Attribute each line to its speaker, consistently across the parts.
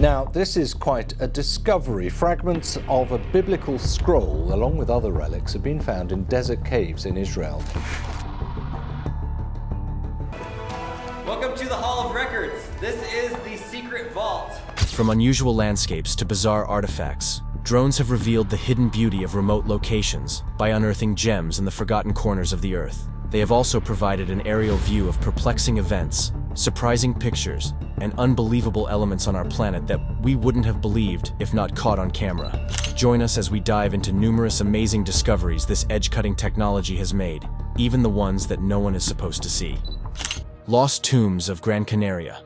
Speaker 1: Now, this is quite a discovery. Fragments of a biblical scroll, along with other relics, have been found in desert caves in Israel.
Speaker 2: Welcome to the Hall of Records. This is the secret vault.
Speaker 3: From unusual landscapes to bizarre artifacts, drones have revealed the hidden beauty of remote locations by unearthing gems in the forgotten corners of the earth. They have also provided an aerial view of perplexing events, surprising pictures, and unbelievable elements on our planet that we wouldn't have believed if not caught on camera. Join us as we dive into numerous amazing discoveries this edge-cutting technology has made, even the ones that no one is supposed to see. Lost tombs of Gran Canaria.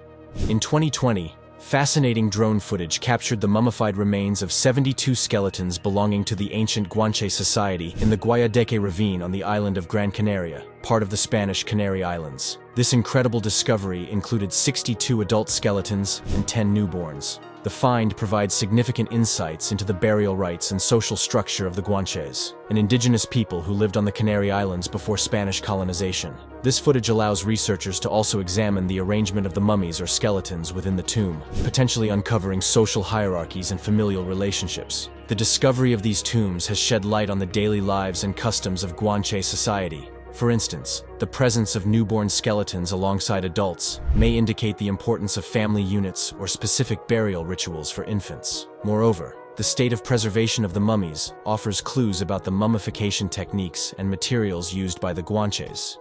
Speaker 3: In 2020, fascinating drone footage captured the mummified remains of 72 skeletons belonging to the ancient Guanche society in the Guayadeque ravine on the island of Gran Canaria, part of the Spanish Canary Islands. This incredible discovery included 62 adult skeletons and 10 newborns. The find provides significant insights into the burial rites and social structure of the Guanches, an indigenous people who lived on the Canary Islands before Spanish colonization. This footage allows researchers to also examine the arrangement of the mummies or skeletons within the tomb, potentially uncovering social hierarchies and familial relationships. The discovery of these tombs has shed light on the daily lives and customs of Guanche society. For instance, the presence of newborn skeletons alongside adults may indicate the importance of family units or specific burial rituals for infants. Moreover, the state of preservation of the mummies offers clues about the mummification techniques and materials used by the Guanches.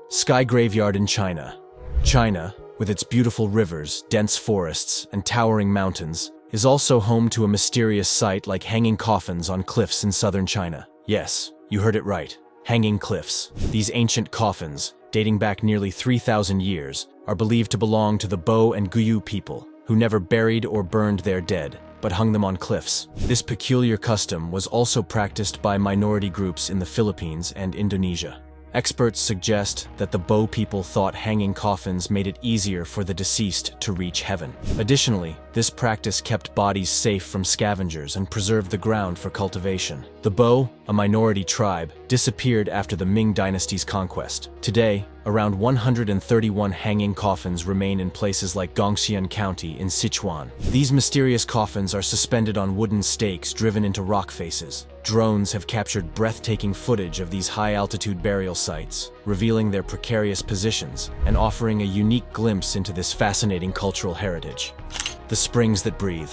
Speaker 3: Sky Graveyard in China. China, with its beautiful rivers, dense forests, and towering mountains, is also home to a mysterious sight like hanging coffins on cliffs in southern China. Yes, you heard it right. Hanging cliffs. These ancient coffins, dating back nearly 3,000 years, are believed to belong to the Bo and Guyu people, who never buried or burned their dead, but hung them on cliffs. This peculiar custom was also practiced by minority groups in the Philippines and Indonesia. Experts suggest that the Bo people thought hanging coffins made it easier for the deceased to reach heaven. Additionally, this practice kept bodies safe from scavengers and preserved the ground for cultivation. The Bo, a minority tribe, disappeared after the Ming dynasty's conquest. Today, around 131 hanging coffins remain in places like Gongxian County in Sichuan. These mysterious coffins are suspended on wooden stakes driven into rock faces. Drones have captured breathtaking footage of these high-altitude burial sites, revealing their precarious positions and offering a unique glimpse into this fascinating cultural heritage. The springs that breathe.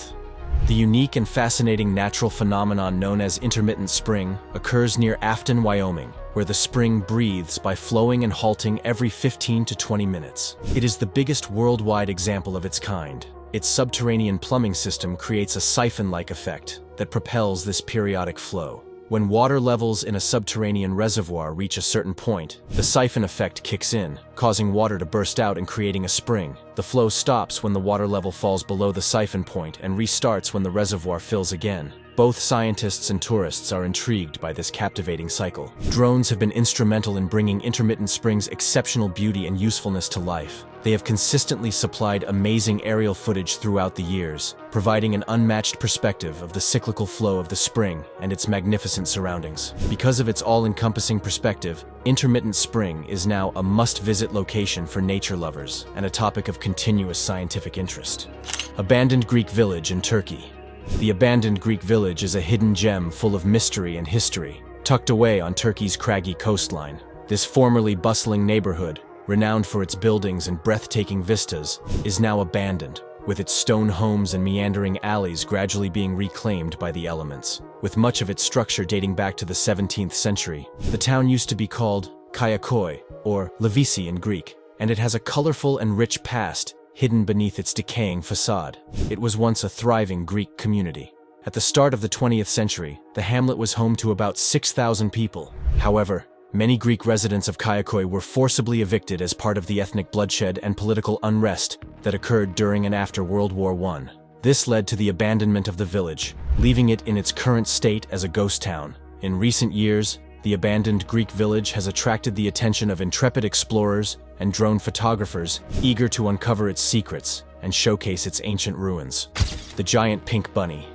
Speaker 3: The unique and fascinating natural phenomenon known as intermittent spring occurs near Afton, Wyoming, where the spring breathes by flowing and halting every 15 to 20 minutes. It is the biggest worldwide example of its kind. Its subterranean plumbing system creates a siphon-like effect that propels this periodic flow. When water levels in a subterranean reservoir reach a certain point, the siphon effect kicks in, causing water to burst out and creating a spring. The flow stops when the water level falls below the siphon point and restarts when the reservoir fills again. Both scientists and tourists are intrigued by this captivating cycle. Drones have been instrumental in bringing intermittent springs' exceptional beauty and usefulness to life. They have consistently supplied amazing aerial footage throughout the years, providing an unmatched perspective of the cyclical flow of the spring and its magnificent surroundings. Because of its all-encompassing perspective, intermittent spring is now a must-visit location for nature lovers and a topic of continuous scientific interest. Abandoned Greek village in Turkey. The abandoned Greek village is a hidden gem full of mystery and history, tucked away on Turkey's craggy coastline. This formerly bustling neighborhood, renowned for its buildings and breathtaking vistas, is now abandoned, with its stone homes and meandering alleys gradually being reclaimed by the elements. With much of its structure dating back to the 17th century, the town used to be called Kayakoi, or Levisi in Greek, and it has a colorful and rich past hidden beneath its decaying facade. It was once a thriving Greek community. At the start of the 20th century, the hamlet was home to about 6,000 people. However, many Greek residents of Kayakoi were forcibly evicted as part of the ethnic bloodshed and political unrest that occurred during and after World War I. This led to the abandonment of the village, leaving it in its current state as a ghost town. In recent years, the abandoned Greek village has attracted the attention of intrepid explorers and drone photographers eager to uncover its secrets and showcase its ancient ruins. The Giant Pink Bunny.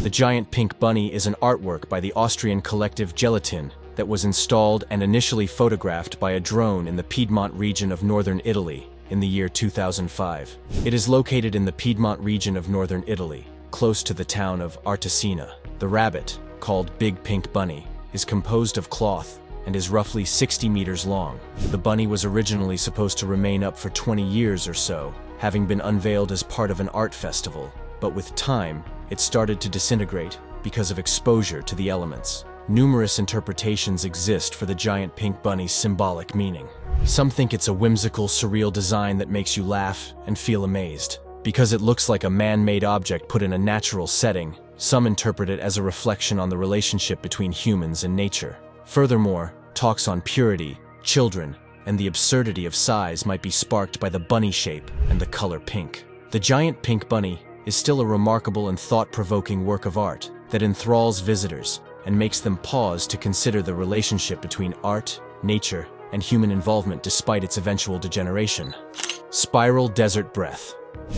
Speaker 3: The Giant Pink Bunny is an artwork by the Austrian collective Gelatin that was installed and initially photographed by a drone in the Piedmont region of northern Italy in the year 2005. It is located in the Piedmont region of northern Italy, close to the town of Artesina. The rabbit, called Big Pink Bunny, is composed of cloth and is roughly 60 meters long. The bunny was originally supposed to remain up for 20 years or so, having been unveiled as part of an art festival, but with time, it started to disintegrate because of exposure to the elements. Numerous interpretations exist for the giant pink bunny's symbolic meaning. Some think it's a whimsical, surreal design that makes you laugh and feel amazed. Because it looks like a man-made object put in a natural setting, some interpret it as a reflection on the relationship between humans and nature. Furthermore, talks on purity, children, and the absurdity of size might be sparked by the bunny shape and the color pink. The giant pink bunny is still a remarkable and thought-provoking work of art that enthralls visitors and makes them pause to consider the relationship between art, nature, and human involvement despite its eventual degeneration. Spiral Desert Breath.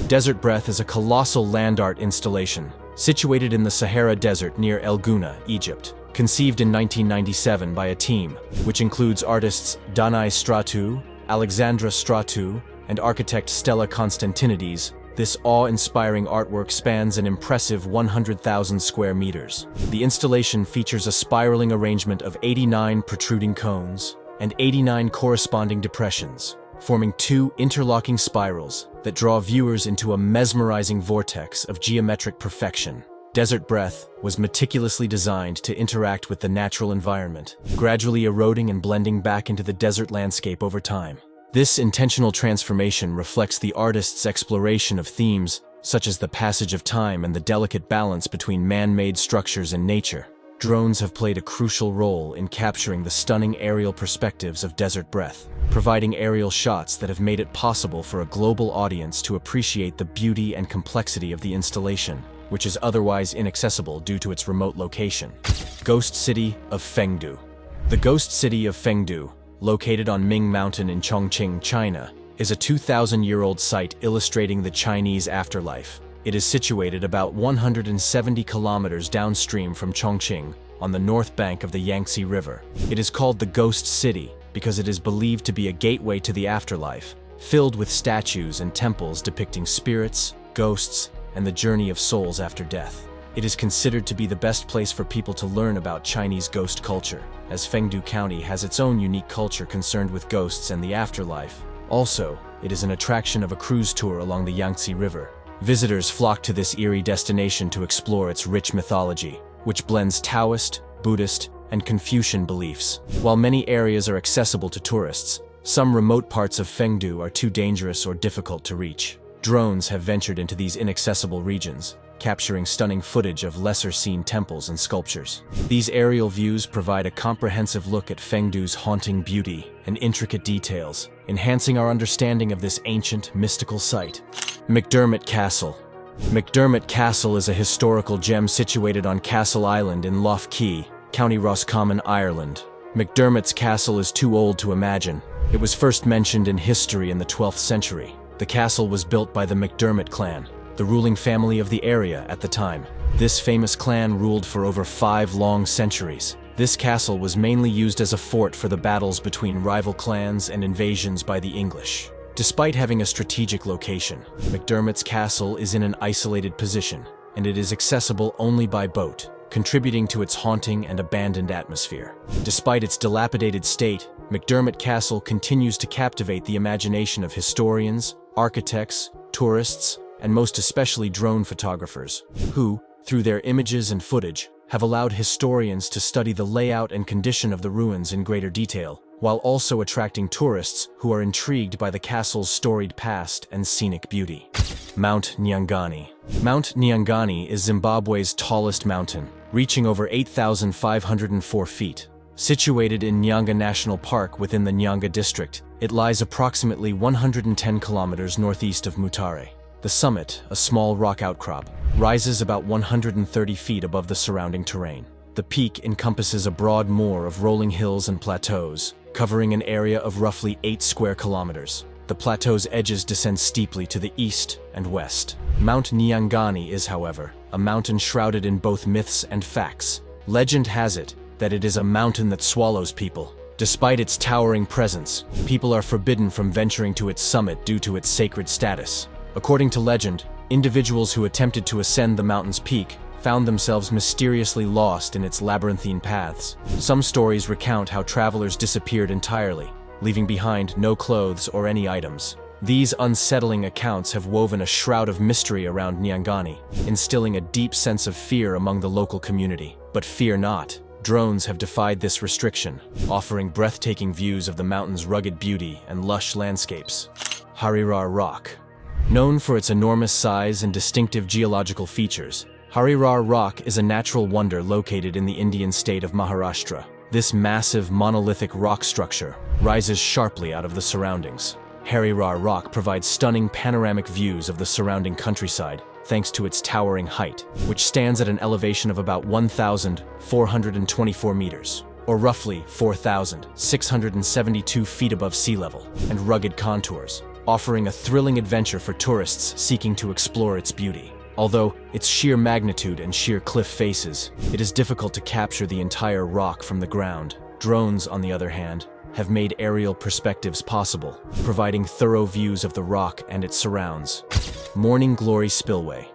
Speaker 3: Desert Breath is a colossal land art installation situated in the Sahara Desert near El Gouna, Egypt. Conceived in 1997 by a team, which includes artists Danai Stratou, Alexandra Stratou, and architect Stella Constantinides, this awe-inspiring artwork spans an impressive 100,000 square meters. The installation features a spiraling arrangement of 89 protruding cones and 89 corresponding depressions, forming two interlocking spirals that draw viewers into a mesmerizing vortex of geometric perfection. Desert Breath was meticulously designed to interact with the natural environment, gradually eroding and blending back into the desert landscape over time. This intentional transformation reflects the artist's exploration of themes such as the passage of time and the delicate balance between man-made structures and nature. Drones have played a crucial role in capturing the stunning aerial perspectives of Desert Breath, providing aerial shots that have made it possible for a global audience to appreciate the beauty and complexity of the installation, which is otherwise inaccessible due to its remote location. Ghost City of Fengdu. The Ghost City of Fengdu, located on Ming Mountain in Chongqing, China, is a 2,000-year-old site illustrating the Chinese afterlife. It is situated about 170 kilometers downstream from Chongqing, on the north bank of the Yangtze River. It is called the Ghost City because it is believed to be a gateway to the afterlife, filled with statues and temples depicting spirits, ghosts, and the journey of souls after death. It is considered to be the best place for people to learn about Chinese ghost culture, as Fengdu County has its own unique culture concerned with ghosts and the afterlife. Also, it is an attraction of a cruise tour along the Yangtze River. Visitors flock to this eerie destination to explore its rich mythology, which blends Taoist, Buddhist, and Confucian beliefs. While many areas are accessible to tourists, some remote parts of Fengdu are too dangerous or difficult to reach. Drones have ventured into these inaccessible regions, capturing stunning footage of lesser-seen temples and sculptures. These aerial views provide a comprehensive look at Fengdu's haunting beauty and intricate details, enhancing our understanding of this ancient, mystical site. McDermott Castle. McDermott Castle is a historical gem situated on Castle Island in Lough Key, County Roscommon, Ireland. McDermott's castle is too old to imagine. It was first mentioned in history in the 12th century. The castle was built by the McDermott clan, the ruling family of the area at the time. This famous clan ruled for over 5 long centuries. This castle was mainly used as a fort for the battles between rival clans and invasions by the English. Despite having a strategic location, McDermott's castle is in an isolated position, and it is accessible only by boat, contributing to its haunting and abandoned atmosphere. Despite its dilapidated state, McDermott Castle continues to captivate the imagination of historians, architects, tourists, and most especially drone photographers, who, through their images and footage, have allowed historians to study the layout and condition of the ruins in greater detail, while also attracting tourists who are intrigued by the castle's storied past and scenic beauty. Mount Nyangani. Mount Nyangani is Zimbabwe's tallest mountain, reaching over 8,504 feet. Situated in Nyanga National Park within the Nyanga district, it lies approximately 110 kilometers northeast of Mutare. The summit, a small rock outcrop, rises about 130 feet above the surrounding terrain. The peak encompasses a broad moor of rolling hills and plateaus, covering an area of roughly 8 square kilometers. The plateau's edges descend steeply to the east and west. Mount Nyangani is, however, a mountain shrouded in both myths and facts. Legend has it that it is a mountain that swallows people, Despite its towering presence, people are forbidden from venturing to its summit due to its sacred status. According to legend, individuals who attempted to ascend the mountain's peak found themselves mysteriously lost in its labyrinthine paths. Some stories recount how travelers disappeared entirely, leaving behind no clothes or any items. These unsettling accounts have woven a shroud of mystery around Nyangani, instilling a deep sense of fear among the local community. But fear not. Drones have defied this restriction, offering breathtaking views of the mountain's rugged beauty and lush landscapes. Harishchandragad Rock. Known for its enormous size and distinctive geological features, Harishchandragad Rock is a natural wonder located in the Indian state of Maharashtra. This massive monolithic rock structure rises sharply out of the surroundings. Harishchandragad Rock provides stunning panoramic views of the surrounding countryside, thanks to its towering height, which stands at an elevation of about 1,424 meters, or roughly 4,672 feet above sea level, and rugged contours, offering a thrilling adventure for tourists seeking to explore its beauty. Although its sheer magnitude and sheer cliff faces, it is difficult to capture the entire rock from the ground. Drones, on the other hand, have made aerial perspectives possible, providing thorough views of the rock and its surrounds. Morning Glory Spillway.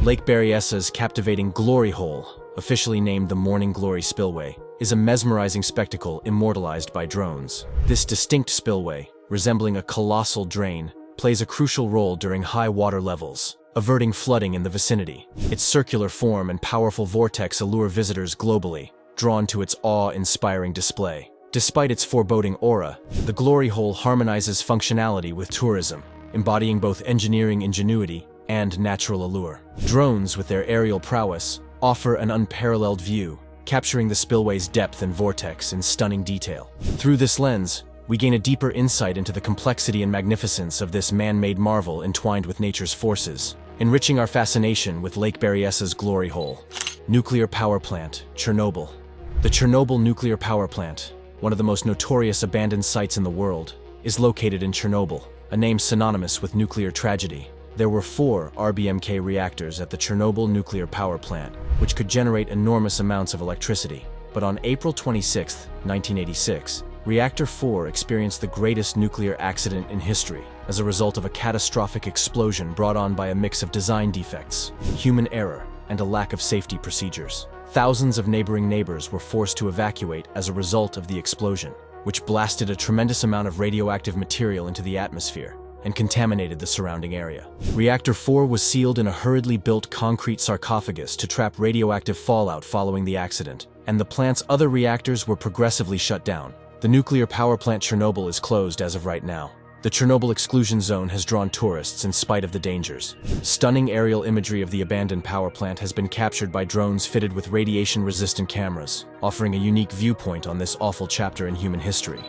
Speaker 3: Lake Berryessa's captivating glory hole, officially named the Morning Glory Spillway, is a mesmerizing spectacle immortalized by drones. This distinct spillway, resembling a colossal drain, plays a crucial role during high water levels, averting flooding in the vicinity. Its circular form and powerful vortex allure visitors globally, drawn to its awe-inspiring display. Despite its foreboding aura, the glory hole harmonizes functionality with tourism, embodying both engineering ingenuity and natural allure. Drones, with their aerial prowess, offer an unparalleled view, capturing the spillway's depth and vortex in stunning detail. Through this lens, we gain a deeper insight into the complexity and magnificence of this man-made marvel entwined with nature's forces, enriching our fascination with Lake Berryessa's glory hole. Nuclear power plant, Chernobyl. The Chernobyl nuclear power plant, one of the most notorious abandoned sites in the world, is located in Chernobyl, a name synonymous with nuclear tragedy. There were 4 RBMK reactors at the Chernobyl nuclear power plant, which could generate enormous amounts of electricity. But on April 26, 1986, Reactor 4 experienced the greatest nuclear accident in history as a result of a catastrophic explosion brought on by a mix of design defects, human error, and a lack of safety procedures. Thousands of neighboring neighbors were forced to evacuate as a result of the explosion, which blasted a tremendous amount of radioactive material into the atmosphere and contaminated the surrounding area. Reactor 4 was sealed in a hurriedly built concrete sarcophagus to trap radioactive fallout following the accident, and the plant's other reactors were progressively shut down. The nuclear power plant Chernobyl is closed as of right now. The Chernobyl exclusion zone has drawn tourists in spite of the dangers. Stunning aerial imagery of the abandoned power plant has been captured by drones fitted with radiation-resistant cameras, offering a unique viewpoint on this awful chapter in human history.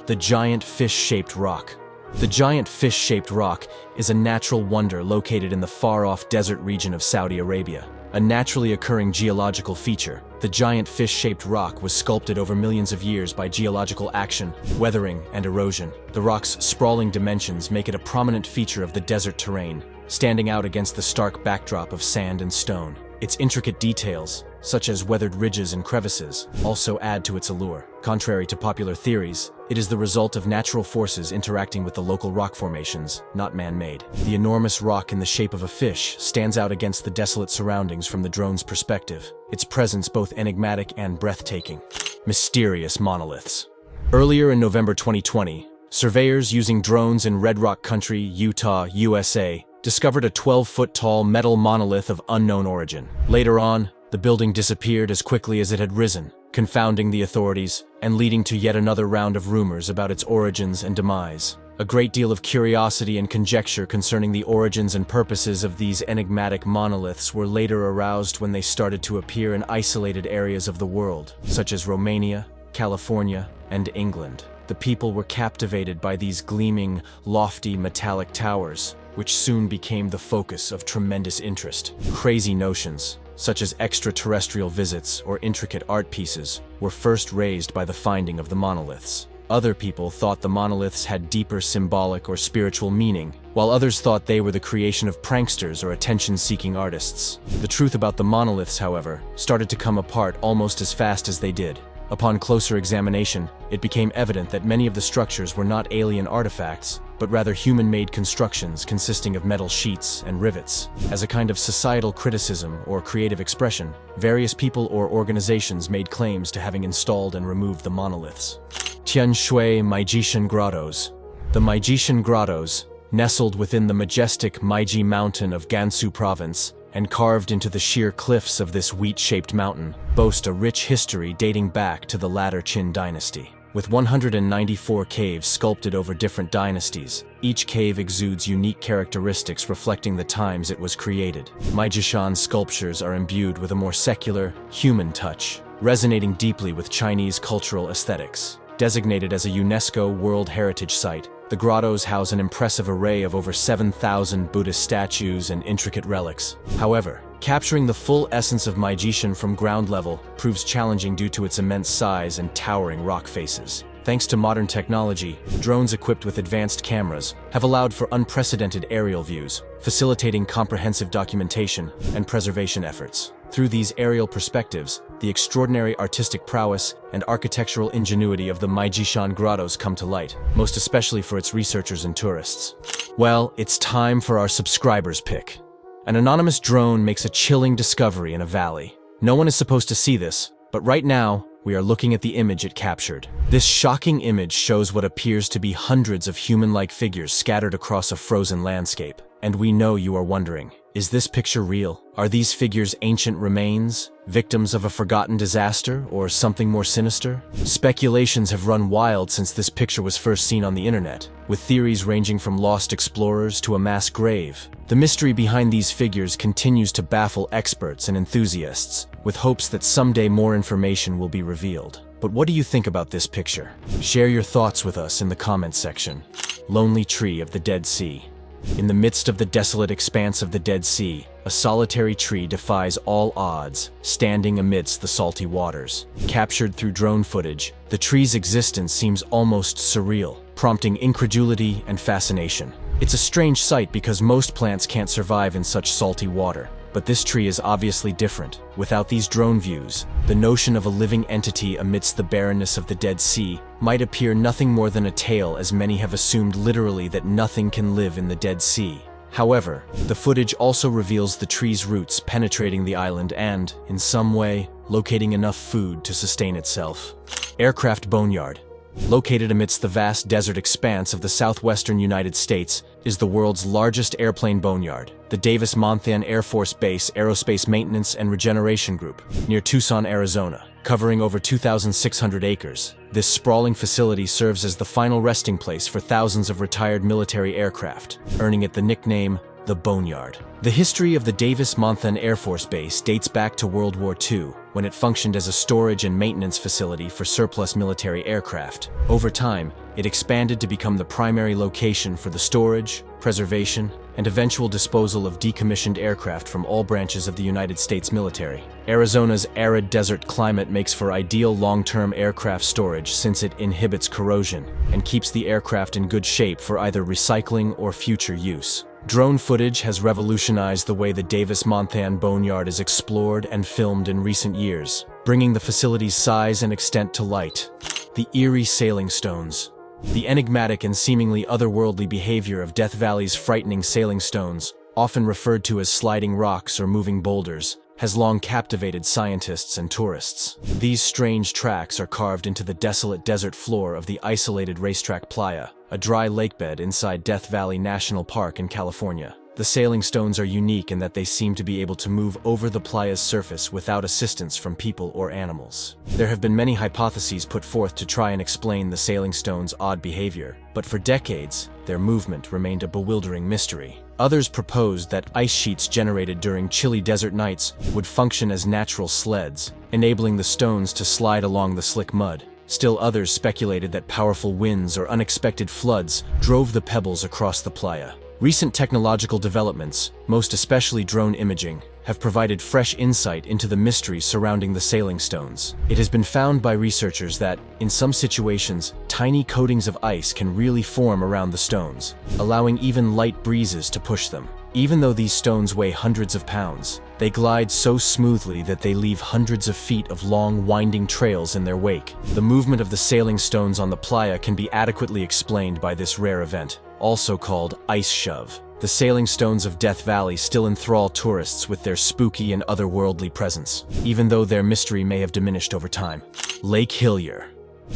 Speaker 3: The giant fish-shaped rock. The giant fish-shaped rock is a natural wonder located in the far-off desert region of Saudi Arabia. A naturally occurring geological feature, the giant fish-shaped rock was sculpted over millions of years by geological action, weathering, and erosion. The rock's sprawling dimensions make it a prominent feature of the desert terrain, standing out against the stark backdrop of sand and stone. Its intricate details, such as weathered ridges and crevices, also add to its allure. Contrary to popular theories, it is the result of natural forces interacting with the local rock formations, not man-made. The enormous rock in the shape of a fish stands out against the desolate surroundings from the drone's perspective, its presence both enigmatic and breathtaking. Mysterious monoliths. Earlier in November 2020, surveyors using drones in Red Rock Country, Utah, USA, discovered a 12-foot-tall metal monolith of unknown origin. Later on, the building disappeared as quickly as it had risen, confounding the authorities and leading to yet another round of rumors about its origins and demise. A great deal of curiosity and conjecture concerning the origins and purposes of these enigmatic monoliths were later aroused when they started to appear in isolated areas of the world, such as Romania, California, and England. The people were captivated by these gleaming, lofty metallic towers, which soon became the focus of tremendous interest. Crazy notions, such as extraterrestrial visits or intricate art pieces, were first raised by the finding of the monoliths. Other people thought the monoliths had deeper symbolic or spiritual meaning, while others thought they were the creation of pranksters or attention-seeking artists. The truth about the monoliths, however, started to come apart almost as fast as they did. Upon closer examination, it became evident that many of the structures were not alien artifacts, but rather human-made constructions consisting of metal sheets and rivets. As a kind of societal criticism or creative expression, various people or organizations made claims to having installed and removed the monoliths. Tianshui Maijishan Grottoes. The Maijishan Grottoes, nestled within the majestic Maiji Mountain of Gansu Province, and carved into the sheer cliffs of this wheat-shaped mountain, boast a rich history dating back to the latter Qin dynasty. With 194 caves sculpted over different dynasties, each cave exudes unique characteristics reflecting the times it was created. Maijishan sculptures are imbued with a more secular, human touch, resonating deeply with Chinese cultural aesthetics. Designated as a UNESCO World Heritage Site, the grottos house an impressive array of over 7,000 Buddhist statues and intricate relics. However, capturing the full essence of Maijishan from ground level proves challenging due to its immense size and towering rock faces. Thanks to modern technology, drones equipped with advanced cameras have allowed for unprecedented aerial views, facilitating comprehensive documentation and preservation efforts. Through these aerial perspectives, the extraordinary artistic prowess and architectural ingenuity of the Maijishan Grottoes come to light, most especially for its researchers and tourists. Well, it's time for our subscribers pick. An anonymous drone makes a chilling discovery in a valley. No one is supposed to see this, but right now, we are looking at the image it captured. This shocking image shows what appears to be hundreds of human-like figures scattered across a frozen landscape. And we know you are wondering, is this picture real? Are these figures ancient remains, victims of a forgotten disaster, or something more sinister? Speculations have run wild since this picture was first seen on the internet, with theories ranging from lost explorers to a mass grave. The mystery behind these figures continues to baffle experts and enthusiasts, with hopes that someday more information will be revealed. But what do you think about this picture? Share your thoughts with us in the comments section. Lonely Tree of the Dead Sea. In the midst of the desolate expanse of the Dead Sea, a solitary tree defies all odds, standing amidst the salty waters. Captured through drone footage, the tree's existence seems almost surreal, prompting incredulity and fascination. It's a strange sight because most plants can't survive in such salty water. But this tree is obviously different. Without these drone views, the notion of a living entity amidst the barrenness of the Dead Sea might appear nothing more than a tale, as many have assumed literally that nothing can live in the Dead Sea. However, the footage also reveals the tree's roots penetrating the island and, in some way, locating enough food to sustain itself. Aircraft Boneyard. Located amidst the vast desert expanse of the southwestern United States is the world's largest airplane boneyard, the Davis-Monthan Air Force Base Aerospace Maintenance and Regeneration Group, near Tucson, Arizona. Covering over 2,600 acres, this sprawling facility serves as the final resting place for thousands of retired military aircraft, earning it the nickname the Boneyard. The history of the Davis-Monthan Air Force Base dates back to World War II, when it functioned as a storage and maintenance facility for surplus military aircraft. Over time, it expanded to become the primary location for the storage, preservation, and eventual disposal of decommissioned aircraft from all branches of the United States military. Arizona's arid desert climate makes for ideal long-term aircraft storage since it inhibits corrosion and keeps the aircraft in good shape for either recycling or future use. Drone footage has revolutionized the way the Davis-Monthan Boneyard is explored and filmed in recent years, bringing the facility's size and extent to light. The eerie sailing stones. The enigmatic and seemingly otherworldly behavior of Death Valley's frightening sailing stones, often referred to as sliding rocks or moving boulders, has long captivated scientists and tourists. These strange tracks are carved into the desolate desert floor of the isolated racetrack Playa, a dry lakebed inside Death Valley National Park in California. The sailing stones are unique in that they seem to be able to move over the playa's surface without assistance from people or animals. There have been many hypotheses put forth to try and explain the sailing stones' odd behavior, but for decades, their movement remained a bewildering mystery. Others proposed that ice sheets generated during chilly desert nights would function as natural sleds, enabling the stones to slide along the slick mud. Still others speculated that powerful winds or unexpected floods drove the pebbles across the playa. Recent technological developments, most especially drone imaging, have provided fresh insight into the mysteries surrounding the sailing stones. It has been found by researchers that, in some situations, tiny coatings of ice can really form around the stones, allowing even light breezes to push them. Even though these stones weigh hundreds of pounds, they glide so smoothly that they leave hundreds of feet of long, winding trails in their wake. The movement of the sailing stones on the playa can be adequately explained by this rare event, also called ice shove. The sailing stones of Death Valley still enthrall tourists with their spooky and otherworldly presence, even though their mystery may have diminished over time. Lake Hillier.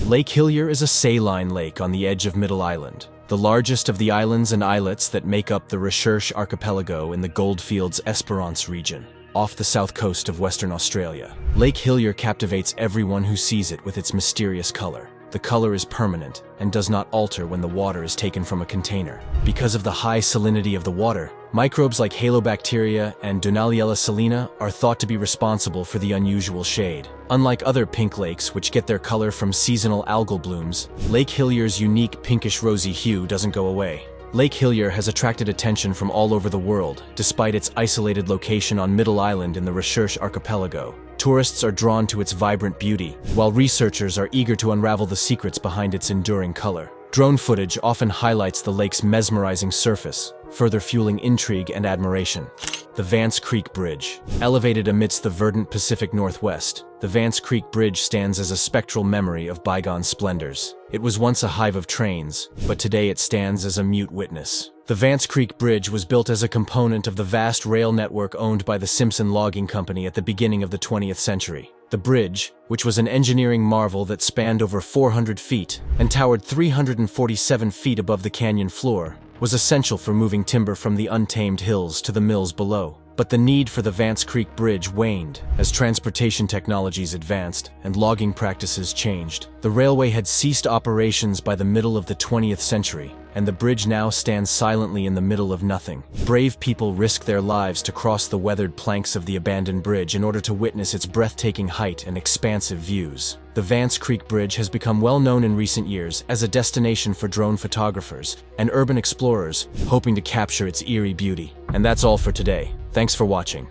Speaker 3: Lake Hillier is a saline lake on the edge of Middle Island, the largest of the islands and islets that make up the Recherche archipelago in the Goldfields Esperance region, off the south coast of Western Australia. Lake Hillier captivates everyone who sees it with its mysterious color. The color is permanent and does not alter when the water is taken from a container. Because of the high salinity of the water, microbes like halobacteria and Dunaliella salina are thought to be responsible for the unusual shade. Unlike other pink lakes, which get their color from seasonal algal blooms, Lake Hillier's unique pinkish-rosy hue doesn't go away. Lake Hillier has attracted attention from all over the world, despite its isolated location on Middle Island in the Recherche archipelago. Tourists are drawn to its vibrant beauty, while researchers are eager to unravel the secrets behind its enduring color. Drone footage often highlights the lake's mesmerizing surface, further fueling intrigue and admiration. The Vance Creek Bridge. Elevated amidst the verdant Pacific Northwest, the Vance Creek Bridge stands as a spectral memory of bygone splendors. It was once a hive of trains, but today it stands as a mute witness. The Vance Creek Bridge was built as a component of the vast rail network owned by the Simpson Logging Company at the beginning of the 20th century. The bridge, which was an engineering marvel that spanned over 400 feet and towered 347 feet above the canyon floor, was essential for moving timber from the untamed hills to the mills below. But the need for the Vance Creek Bridge waned as transportation technologies advanced and logging practices changed. The railway had ceased operations by the middle of the 20th century, and the bridge now stands silently in the middle of nothing. Brave people risk their lives to cross the weathered planks of the abandoned bridge in order to witness its breathtaking height and expansive views. The Vance Creek Bridge has become well known in recent years as a destination for drone photographers and urban explorers hoping to capture its eerie beauty. And that's all for today. Thanks for watching.